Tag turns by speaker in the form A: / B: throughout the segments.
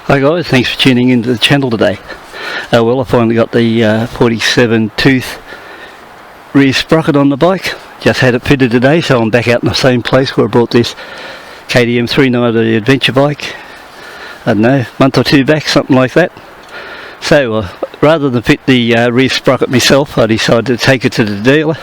A: Hi guys, thanks for tuning into the channel today. Well, I finally got the 47 tooth rear sprocket on the bike. Just had it fitted today, so I'm back out in the same place where I bought this KTM 390 adventure bike. I don't know, a month or two back, something like that. So rather than fit the rear sprocket myself, I decided to take it to the dealer.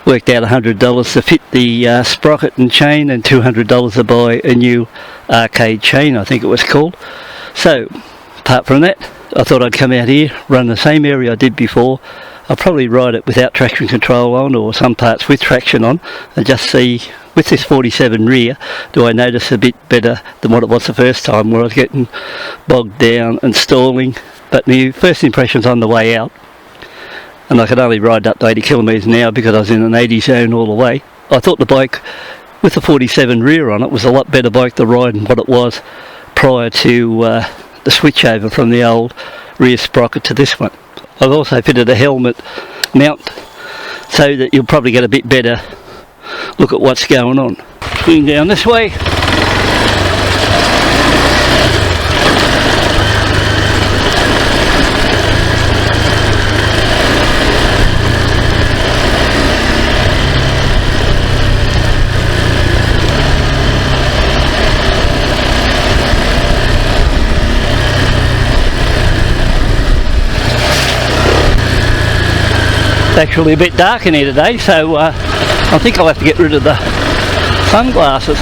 A: Worked out $100 to fit the sprocket and chain, and $200 to buy a new arcade chain, I think it was called. So apart from that, I thought I'd come out here, run the same area I did before. I'll probably ride it without traction control on, or some parts with traction on, and just see with this 47 rear, do I notice a bit better than what it was the first time, where I was getting bogged down and stalling. But my first impressions on the way out, and I could only ride up to 80 kilometres an hour because I was in an 80 zone all the way. I thought the bike with the 47 rear on it was a lot better bike to ride than what it was prior to the switch over from the old rear sprocket to this one. I've also fitted a helmet mount so that you'll probably get a bit better look at what's going on. Swing down this way. It's actually a bit dark in here today, so I think I'll have to get rid of the sunglasses.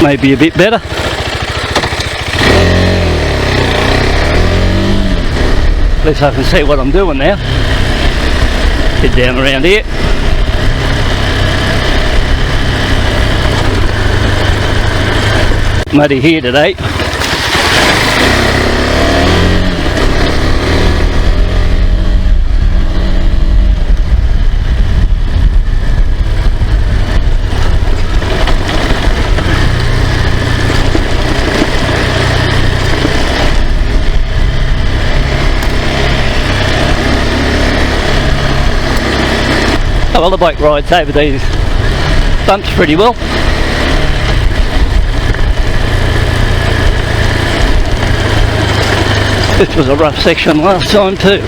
A: Maybe a bit better. At least I can see what I'm doing now. Head down around here. Muddy here today. Well, the bike rides over these bumps pretty well. This was a rough section last time too.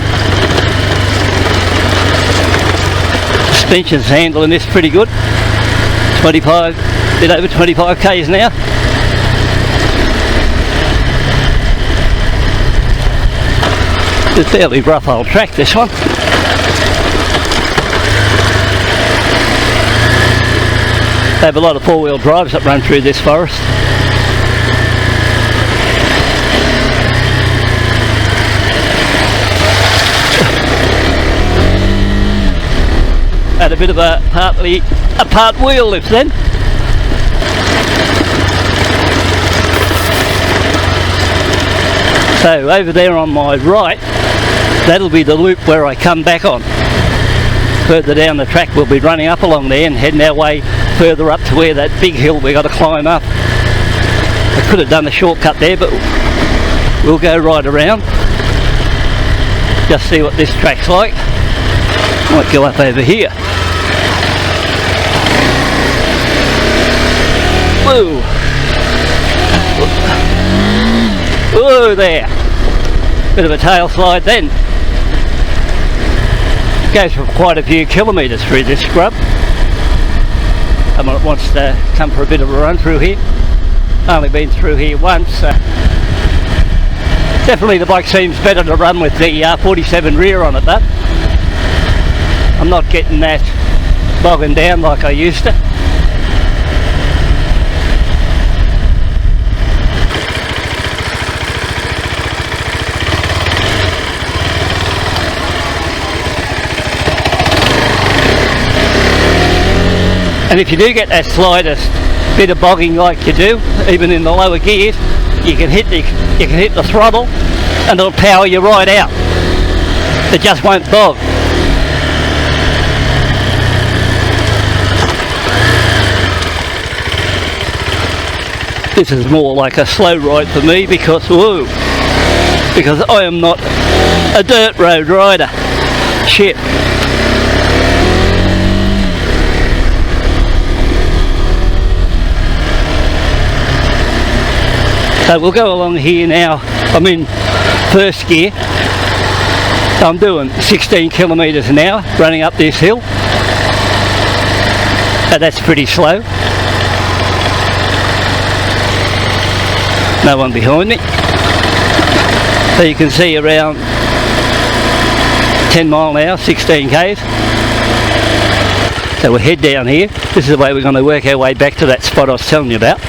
A: Suspension's handling this pretty good. 25, bit over 25 k's an hour. It's a fairly rough old track, this one. They have a lot of four-wheel drives that run through this forest. Had a bit of a part wheel lift then. So over there on my right, that'll be the loop where I come back on. Further down the track we'll be running up along there and heading our way further up to where that big hill we got to climb up. I could have done a shortcut there, but we'll go right around. Just see what this track's like. Might go up over here. Whoa! Whoa there! Bit of a tail slide then. Goes for quite a few kilometres through this scrub. Someone wants to come for a bit of a run through here. Only been through here once. Definitely the bike seems better to run with the 47 rear on it, but I'm not getting that bogging down like I used to. And if you do get that slightest bit of bogging like you do, even in the lower gears, you can hit the throttle and it'll power you right out. It just won't bog. This is more like a slow ride for me because, whoa, because I am not a dirt road rider. Shit. So we'll go along here now. I'm in first gear. I'm doing 16 kilometres an hour running up this hill. That's pretty slow. No one behind me. So you can see around 10 mile an hour, 16 k's. So we'll head down here. This is the way we're going to work our way back to that spot I was telling you about.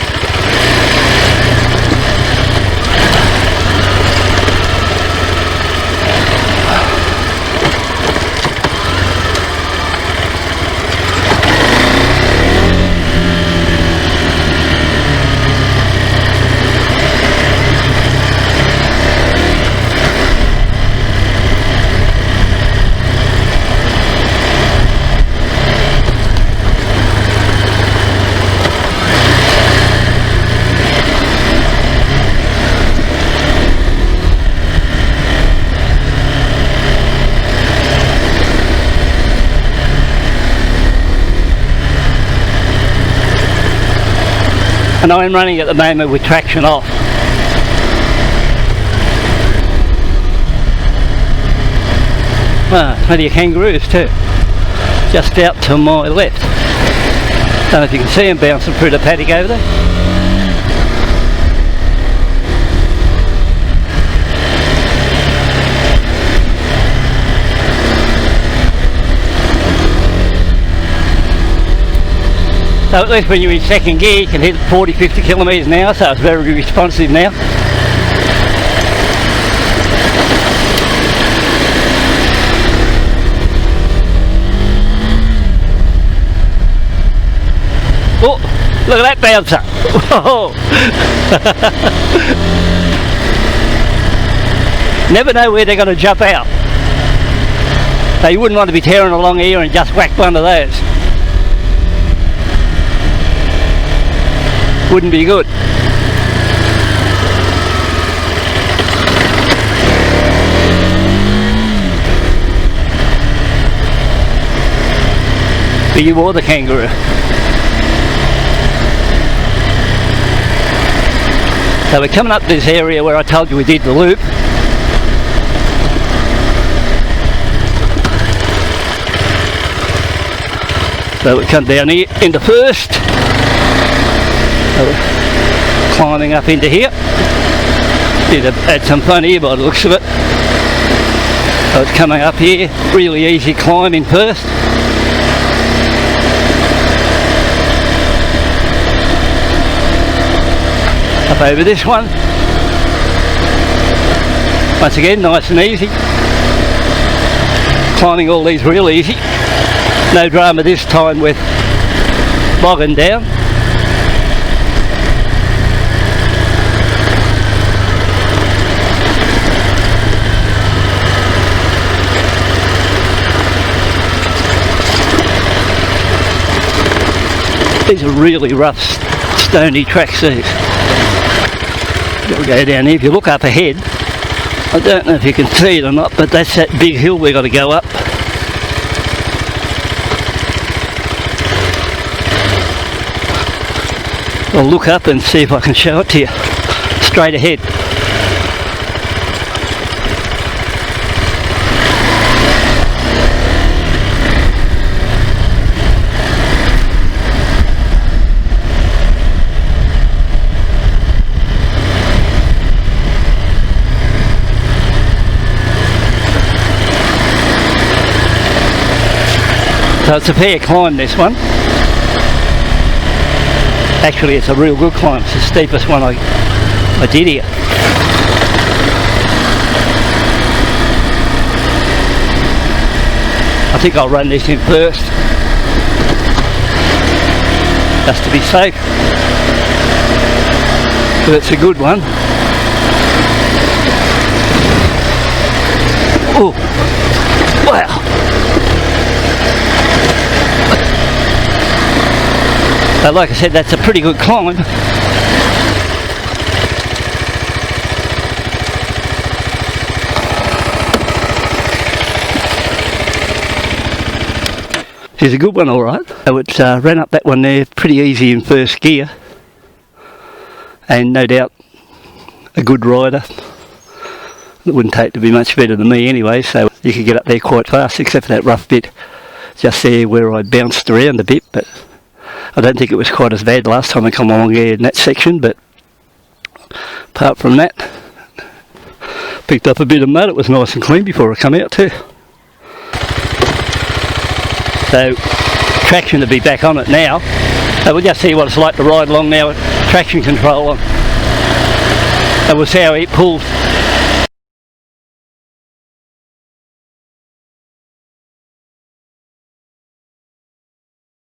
A: And I'm running at the moment with traction off. Plenty of kangaroos too, just out to my left. Don't know if you can see them bouncing through the paddock over there. So at least when you're in second gear you can hit 40-50 kilometres an hour, so it's very responsive now. Oh, look at that bouncer! Whoa. Never know where they're going to jump out. So you wouldn't want to be tearing along here and just whack one of those. Wouldn't be good. But you or the kangaroo. So we're coming up this area where I told you we did the loop. So we come down here into first. So we're climbing up into here. Did had some fun here by the looks of it. So it's coming up here, really easy climb in first. Up over this one. Once again, nice and easy. Climbing all these real easy. No drama this time with bogging down. These are really rough, stony tracks these. We'll go down here. If you look up ahead, I don't know if you can see it or not, but that's that big hill we've got to go up. I'll look up and see if I can show it to you. Straight ahead. So it's a fair climb, this one. Actually it's a real good climb. It's the steepest one I did here. I think I'll run this in first, just to be safe. But it's a good one. Oh, wow. But like I said, that's a pretty good climb. is a good one, alright. So it ran up that one there pretty easy in first gear, and no doubt a good rider. It wouldn't take to be much better than me anyway, so you could get up there quite fast, except for that rough bit just there where I bounced around a bit, but I don't think it was quite as bad last time I come along there in that section. But apart from that, picked up a bit of mud. It was nice and clean before I come out too. So traction to be back on it now. So we'll just see what it's like to ride along now with traction control on. That was how it pulled